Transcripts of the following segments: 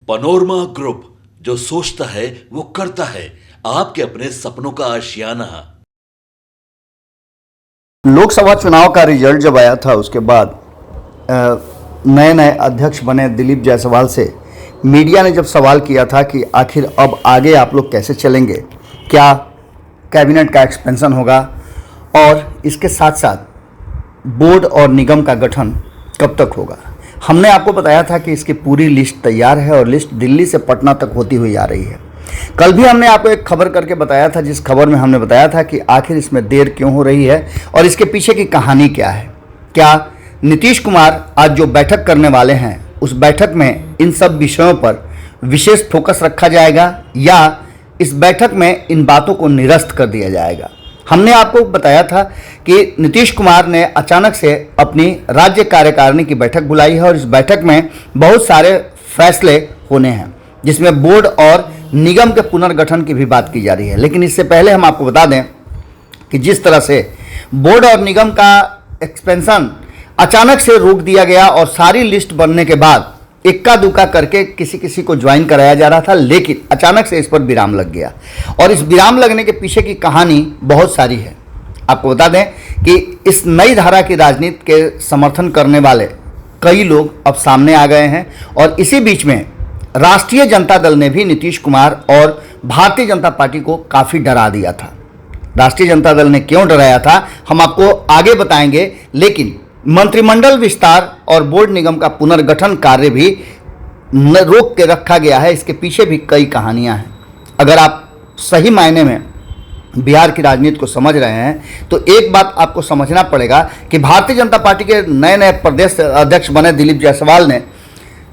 Panorama group, जो सोचता है वो करता है। आपके अपने सपनों का आशियाना। लोकसभा चुनाव का रिजल्ट जब आया था उसके बाद नए नए अध्यक्ष बने दिलीप जायसवाल से मीडिया ने जब सवाल किया था कि आखिर अब आगे आप लोग कैसे चलेंगे, क्या कैबिनेट का एक्सपेंशन होगा और इसके साथ साथ बोर्ड और निगम का गठन कब तक होगा। हमने आपको बताया था कि इसकी पूरी लिस्ट तैयार है और लिस्ट दिल्ली से पटना तक होती हुई आ रही है। कल भी हमने आपको एक खबर करके बताया था, जिस खबर में हमने बताया था कि आखिर इसमें देर क्यों हो रही है और इसके पीछे की कहानी क्या है। क्या नीतीश कुमार आज जो बैठक करने वाले हैं उस बैठक में इन सब विषयों पर विशेष फोकस रखा जाएगा या इस बैठक में इन बातों को निरस्त कर दिया जाएगा। हमने आपको बताया था कि नीतीश कुमार ने अचानक से अपनी राज्य कार्यकारिणी की बैठक बुलाई है और इस बैठक में बहुत सारे फैसले होने हैं, जिसमें बोर्ड और निगम के पुनर्गठन की भी बात की जा रही है। लेकिन इससे पहले हम आपको बता दें कि जिस तरह से बोर्ड और निगम का एक्सपेंशन अचानक से रोक दिया गया और सारी लिस्ट बनने के बाद इक्का दुक्का करके किसी किसी को ज्वाइन कराया जा रहा था, लेकिन अचानक से इस पर विराम लग गया और इस विराम लगने के पीछे की कहानी बहुत सारी है। आपको बता दें कि इस नई धारा की राजनीति के समर्थन करने वाले कई लोग अब सामने आ गए हैं और इसी बीच में राष्ट्रीय जनता दल ने भी नीतीश कुमार और भारतीय जनता पार्टी को काफ़ी डरा दिया था। राष्ट्रीय जनता दल ने क्यों डराया था हम आपको आगे बताएंगे, लेकिन मंत्रिमंडल विस्तार और बोर्ड निगम का पुनर्गठन कार्य भी रोक के रखा गया है। इसके पीछे भी कई कहानियां हैं। अगर आप सही मायने में बिहार की राजनीति को समझ रहे हैं तो एक बात आपको समझना पड़ेगा कि भारतीय जनता पार्टी के नए नए प्रदेश अध्यक्ष बने दिलीप जायसवाल ने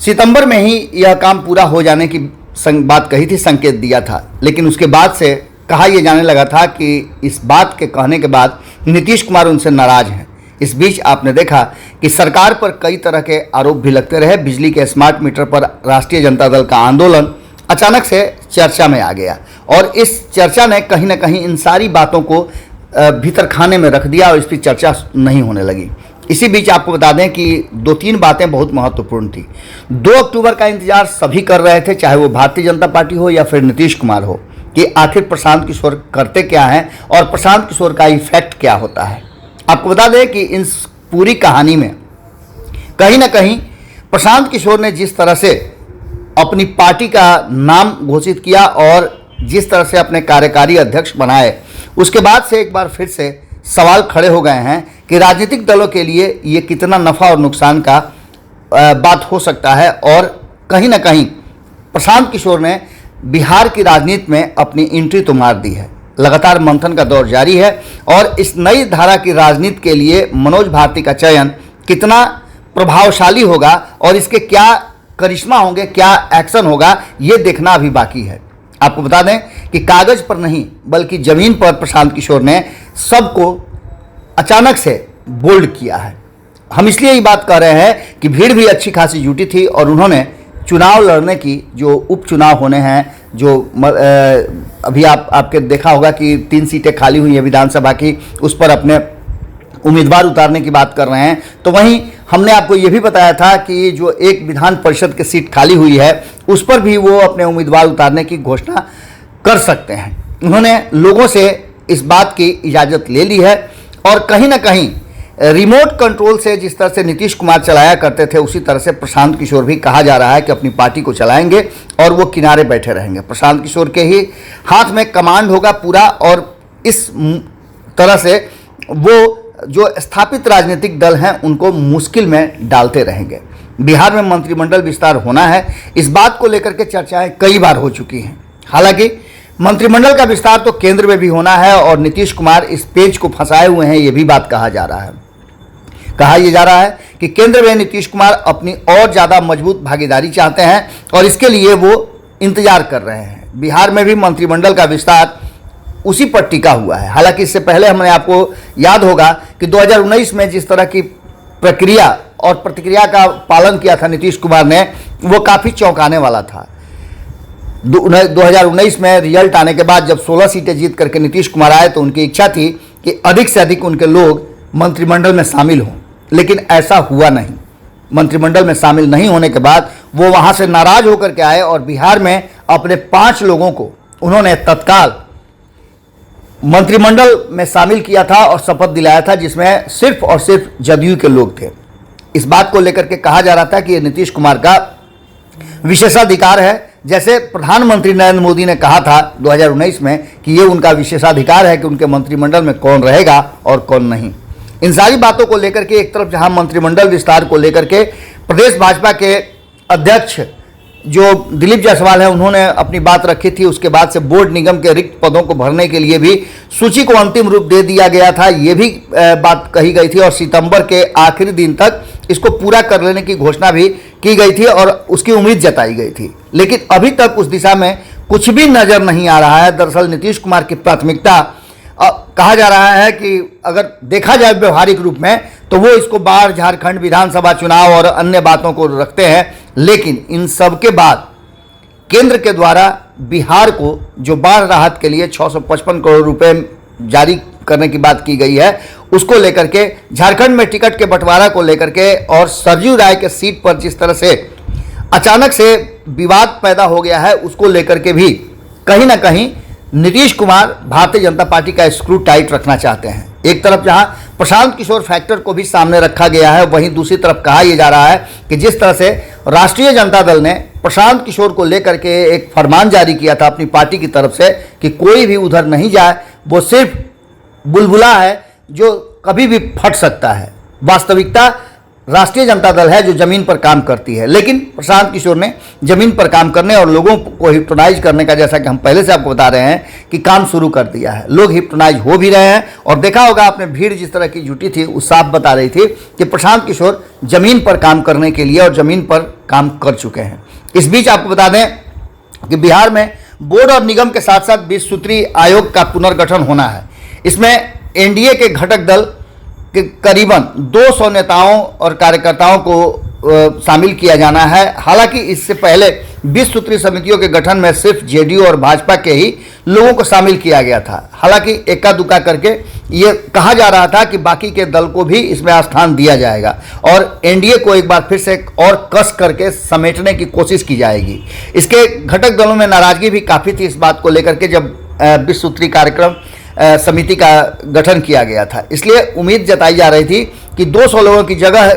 सितंबर में ही यह काम पूरा हो जाने की बात कही थी, संकेत दिया था। लेकिन उसके बाद से कहा यह जाने लगा था कि इस बात के कहने के बाद नीतीश कुमार उनसे नाराज हैं। इस बीच आपने देखा कि सरकार पर कई तरह के आरोप भी लगते रहे। बिजली के स्मार्ट मीटर पर राष्ट्रीय जनता दल का आंदोलन अचानक से चर्चा में आ गया और इस चर्चा ने कहीं ना कहीं इन सारी बातों को भीतर खाने में रख दिया और इस पर चर्चा नहीं होने लगी। इसी बीच आपको बता दें कि दो तीन बातें बहुत महत्वपूर्ण थी। 2 अक्टूबर का इंतजार सभी कर रहे थे, चाहे वो भारतीय जनता पार्टी हो या फिर नीतीश कुमार हो, कि आखिर प्रशांत किशोर करते क्या हैं और प्रशांत किशोर का इफेक्ट क्या होता है। आपको बता दें कि इन पूरी कहानी में कहीं ना कहीं प्रशांत किशोर ने जिस तरह से अपनी पार्टी का नाम घोषित किया और जिस तरह से अपने कार्यकारी अध्यक्ष बनाए, उसके बाद से एक बार फिर से सवाल खड़े हो गए हैं कि राजनीतिक दलों के लिए ये कितना नफ़ा और नुकसान का बात हो सकता है। और कहीं ना कहीं प्रशांत किशोर ने बिहार की राजनीति में अपनी एंट्री तो मार दी है। लगातार मंथन का दौर जारी है और इस नई धारा की राजनीति के लिए मनोज भारती का चयन कितना प्रभावशाली होगा और इसके क्या करिश्मा होंगे, क्या एक्शन होगा, ये देखना अभी बाकी है। आपको बता दें कि कागज पर नहीं बल्कि जमीन पर प्रशांत किशोर ने सबको अचानक से बोल्ड किया है। हम इसलिए ये बात कर रहे हैं कि भीड़ भी अच्छी खासी जुटी थी और उन्होंने चुनाव लड़ने की, जो उपचुनाव होने हैं, जो अभी आपके देखा होगा कि 3 सीटें खाली हुई हैं विधानसभा की, उस पर अपने उम्मीदवार उतारने की बात कर रहे हैं। तो वहीं हमने आपको ये भी बताया था कि जो एक विधान परिषद की सीट खाली हुई है उस पर भी वो अपने उम्मीदवार उतारने की घोषणा कर सकते हैं। उन्होंने लोगों से इस बात की इजाज़त ले ली है और कहीं ना कहीं रिमोट कंट्रोल से जिस तरह से नीतीश कुमार चलाया करते थे उसी तरह से प्रशांत किशोर भी कहा जा रहा है कि अपनी पार्टी को चलाएंगे और वो किनारे बैठे रहेंगे। प्रशांत किशोर के ही हाथ में कमांड होगा पूरा और इस तरह से वो जो स्थापित राजनीतिक दल हैं उनको मुश्किल में डालते रहेंगे। बिहार में मंत्रिमंडल विस्तार होना है, इस बात को लेकर के चर्चाएं कई बार हो चुकी हैं। हालांकि मंत्रिमंडल का विस्तार तो केंद्र में भी होना है और नीतीश कुमार इस पेज को फंसाए हुए हैं, ये भी बात कहा जा रहा है। कहा यह जा रहा है कि केंद्र में नीतीश कुमार अपनी और ज़्यादा मजबूत भागीदारी चाहते हैं और इसके लिए वो इंतजार कर रहे हैं। बिहार में भी मंत्रिमंडल का विस्तार उसी पर टिका हुआ है। हालांकि इससे पहले हमने आपको याद होगा कि 2019 में जिस तरह की प्रक्रिया और प्रतिक्रिया का पालन किया था नीतीश कुमार ने, वो काफ़ी चौंकाने वाला था। 2019 में रिजल्ट आने के बाद जब 16 सीटें जीत करके नीतीश कुमार आए तो उनकी इच्छा थी कि अधिक से अधिक उनके लोग मंत्रिमंडल में शामिल हों, लेकिन ऐसा हुआ नहीं। मंत्रिमंडल में शामिल नहीं होने के बाद वो वहाँ से नाराज होकर के आए और बिहार में अपने 5 लोगों को उन्होंने तत्काल मंत्रिमंडल में शामिल किया था और शपथ दिलाया था, जिसमें सिर्फ और सिर्फ जदयू के लोग थे। इस बात को लेकर के कहा जा रहा था कि ये नीतीश कुमार का विशेषाधिकार है, जैसे प्रधानमंत्री नरेंद्र मोदी ने कहा था 2019 में कि ये उनका विशेषाधिकार है कि उनके मंत्रिमंडल में कौन रहेगा और कौन नहीं। इन सारी बातों को लेकर के एक तरफ जहां मंत्रिमंडल विस्तार को लेकर के प्रदेश भाजपा के अध्यक्ष जो दिलीप जायसवाल हैं उन्होंने अपनी बात रखी थी, उसके बाद से बोर्ड निगम के रिक्त पदों को भरने के लिए भी सूची को अंतिम रूप दे दिया गया था, ये भी बात कही गई थी और सितंबर के आखिरी दिन तक इसको पूरा कर लेने की घोषणा भी की गई थी और उसकी उम्मीद जताई गई थी। लेकिन अभी तक उस दिशा में कुछ भी नजर नहीं आ रहा है। दरअसल नीतीश कुमार की प्राथमिकता कहा जा रहा है कि अगर देखा जाए व्यवहारिक रूप में तो वो इसको बाढ़, झारखंड विधानसभा चुनाव और अन्य बातों को रखते हैं, लेकिन इन सब के बाद केंद्र के द्वारा बिहार को जो बाढ़ राहत के लिए 655 करोड़ रुपए जारी करने की बात की गई है, उसको लेकर के झारखंड में टिकट के बंटवारा को लेकर के और सरजू राय के सीट पर जिस तरह से अचानक से विवाद पैदा हो गया है, उसको लेकर के भी कहीं ना कहीं नीतीश कुमार भारतीय जनता पार्टी का स्क्रू टाइट रखना चाहते हैं। एक तरफ जहां प्रशांत किशोर फैक्टर को भी सामने रखा गया है, वहीं दूसरी तरफ कहा यह जा रहा है कि जिस तरह से राष्ट्रीय जनता दल ने प्रशांत किशोर को लेकर के एक फरमान जारी किया था अपनी पार्टी की तरफ से कि कोई भी उधर नहीं जाए, वो सिर्फ बुलबुला है जो कभी भी फट सकता है। वास्तविकता राष्ट्रीय जनता दल है जो जमीन पर काम करती है, लेकिन प्रशांत किशोर ने जमीन पर काम करने और लोगों को हिप्नोटाइज करने का, जैसा कि हम पहले से आपको बता रहे हैं, कि काम शुरू कर दिया है। लोग हिप्नोटाइज हो भी रहे हैं और देखा होगा आपने, भीड़ जिस तरह की जुटी थी वो साफ बता रही थी कि प्रशांत किशोर जमीन पर काम करने के लिए और जमीन पर काम कर चुके हैं। इस बीच आपको बता दें कि बिहार में बोर्ड और निगम के साथ साथ 20 सूत्री आयोग का पुनर्गठन होना है। इसमें एनडीए के घटक दल के करीबन 200 नेताओं और कार्यकर्ताओं को शामिल किया जाना है। हालांकि इससे पहले 20 सूत्री समितियों के गठन में सिर्फ जेडीयू और भाजपा के ही लोगों को शामिल किया गया था। हालांकि इक्का दुक्का करके ये कहा जा रहा था कि बाकी के दल को भी इसमें स्थान दिया जाएगा और एनडीए को एक बार फिर से और कस करके समेटने की कोशिश की जाएगी। इसके घटक दलों में नाराजगी भी काफ़ी थी इस बात को लेकर के जब 20 सूत्री कार्यक्रम समिति का गठन किया गया था। इसलिए उम्मीद जताई जा रही थी कि 200 लोगों की जगह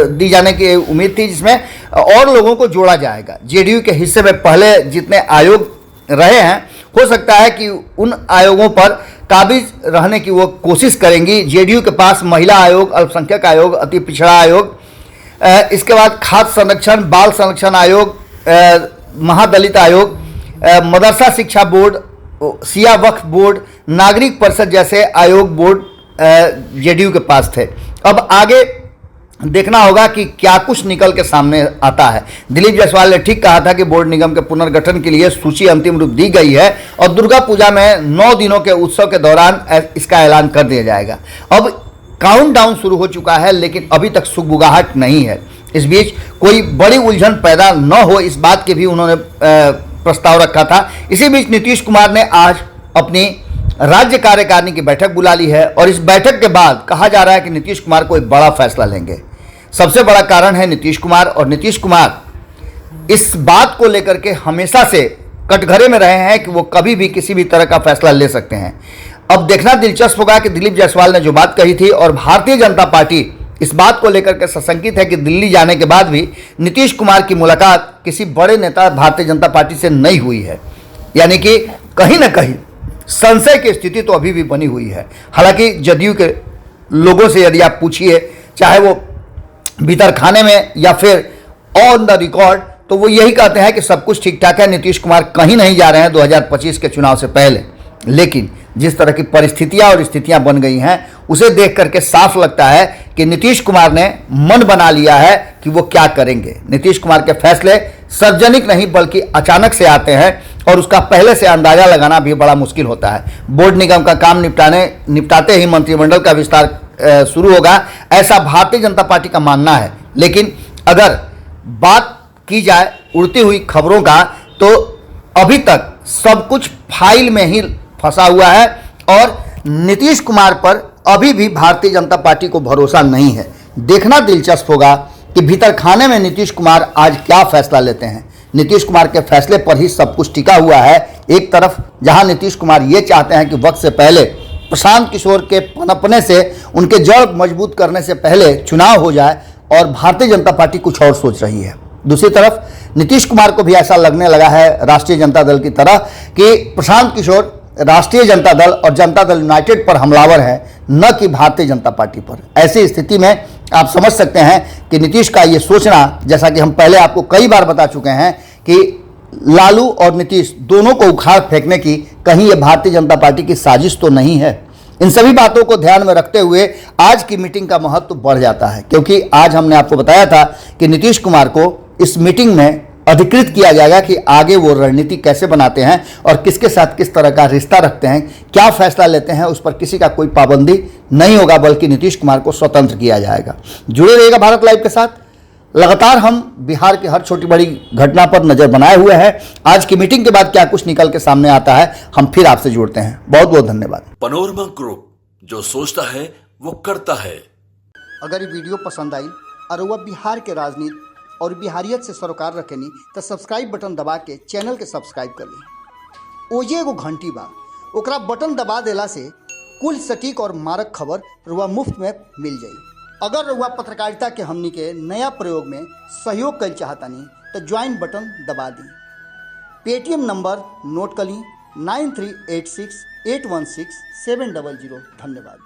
दी जाने की उम्मीद थी, जिसमें और लोगों को जोड़ा जाएगा। जेडीयू के हिस्से में पहले जितने आयोग रहे हैं, हो सकता है कि उन आयोगों पर काबिज रहने की वो कोशिश करेंगी। जेडीयू के पास महिला आयोग, अल्पसंख्यक आयोग, अति पिछड़ा आयोग, इसके बाद खाद्य संरक्षण, बाल संरक्षण आयोग, महादलित आयोग, मदरसा शिक्षा बोर्ड, सिया वक्फ बोर्ड, नागरिक परिषद जैसे आयोग बोर्ड जेडीयू के पास थे। अब आगे देखना होगा कि क्या कुछ निकल के सामने आता है। दिलीप जायसवाल ने ठीक कहा था कि बोर्ड निगम के पुनर्गठन के लिए सूची अंतिम रूप दी गई है और दुर्गा पूजा में 9 दिनों के उत्सव के दौरान इसका ऐलान कर दिया जाएगा। अब काउंटडाउन शुरू हो चुका है, लेकिन अभी तक सुगबुगाहट नहीं है। इस बीच कोई बड़ी उलझन पैदा न हो, इस बात के भी उन्होंने प्रस्ताव रखा था। इसी बीच नीतीश कुमार ने आज अपनी राज्य कार्यकारिणी की बैठक बुला ली है और इस बैठक के बाद कहा जा रहा है कि नीतीश कुमार कोई बड़ा फैसला लेंगे। सबसे बड़ा कारण है नीतीश कुमार, और नीतीश कुमार इस बात को लेकर के हमेशा से कटघरे में रहे हैं कि वो कभी भी किसी भी तरह का फैसला ले सकते हैं। अब देखना दिलचस्प होगा कि दिलीप जायसवाल ने जो बात कही थी, और भारतीय जनता पार्टी इस बात को लेकर के सशंकित है कि दिल्ली जाने के बाद भी नीतीश कुमार की मुलाकात किसी बड़े नेता भारतीय जनता पार्टी से नहीं हुई है। यानी कि कहीं ना कहीं संशय की स्थिति तो अभी भी बनी हुई है। हालांकि जदयू के लोगों से यदि आप पूछिए, चाहे वो भीतर खाने में या फिर ऑन द रिकॉर्ड, तो वो यही कहते हैं कि सब कुछ ठीक ठाक है, नीतीश कुमार कहीं नहीं जा रहे हैं 2025 के चुनाव से पहले। लेकिन जिस तरह की परिस्थितियां और स्थितियां बन गई हैं, उसे देख करके साफ लगता है कि नीतीश कुमार ने मन बना लिया है कि वो क्या करेंगे। नीतीश कुमार के फैसले सार्वजनिक नहीं बल्कि अचानक से आते हैं और उसका पहले से अंदाजा लगाना भी बड़ा मुश्किल होता है। बोर्ड निगम का काम निपटाते ही मंत्रिमंडल का विस्तार शुरू होगा, ऐसा भारतीय जनता पार्टी का मानना है। लेकिन अगर बात की जाए उड़ती हुई खबरों का, तो अभी तक सब कुछ फाइल में ही फंसा हुआ है और नीतीश कुमार पर अभी भी भारतीय जनता पार्टी को भरोसा नहीं है। देखना दिलचस्प होगा कि भीतर खाने में नीतीश कुमार आज क्या फैसला लेते हैं। नीतीश कुमार के फैसले पर ही सब कुछ टिका हुआ है। एक तरफ जहां नीतीश कुमार ये चाहते हैं कि वक्त से पहले प्रशांत किशोर के पनपने से, उनके जड़ मजबूत करने से पहले चुनाव हो जाए, और भारतीय जनता पार्टी कुछ और सोच रही है। दूसरी तरफ नीतीश कुमार को भी ऐसा लगने लगा है राष्ट्रीय जनता दल की तरह कि प्रशांत किशोर राष्ट्रीय जनता दल और जनता दल यूनाइटेड पर हमलावर है, न कि भारतीय जनता पार्टी पर। ऐसी स्थिति में आप समझ सकते हैं कि नीतीश का ये सोचना, जैसा कि हम पहले आपको कई बार बता चुके हैं कि लालू और नीतीश दोनों को उखाड़ फेंकने की कहीं ये भारतीय जनता पार्टी की साजिश तो नहीं है। इन सभी बातों को ध्यान में रखते हुए आज की मीटिंग का महत्व बढ़ जाता है, क्योंकि आज हमने आपको बताया था कि नीतीश कुमार को इस मीटिंग में अधिकृत किया जाएगा कि आगे वो रणनीति कैसे बनाते हैं और किसके साथ किस तरह का रिश्ता रखते हैं, क्या फैसला लेते हैं, उस पर किसी का कोई पाबंदी नहीं होगा, बल्कि नीतीश कुमार को स्वतंत्र किया जाएगा। जुड़े रहिएगा भारत लाइव के साथ। लगातार हम बिहार की हर छोटी बड़ी घटना पर नजर बनाए हुए हैं। आज की मीटिंग के बाद क्या कुछ निकल के सामने आता है, हम फिर आपसे जुड़ते हैं। बहुत बहुत धन्यवाद। पनोरमा ग्रुप, जो सोचता है वो करता है। अगर ये वीडियो पसंद आई और वह बिहार के राजनीति और बिहारियत से सरोकार रखेनी तो सब्सक्राइब बटन दबा के चैनल के सब्सक्राइब कर ली। ओजे एगो घंटी बा, ओकरा बटन दबा देला से कुल सटीक और मारक खबर रुआ मुफ्त में मिल जाई। अगर रुआ पत्रकारिता के हमनी के नया प्रयोग में सहयोग कर चाहतानी तो ज्वाइन बटन दबा दी। पेटीएम नंबर नोट कर ली 9386816700। धन्यवाद।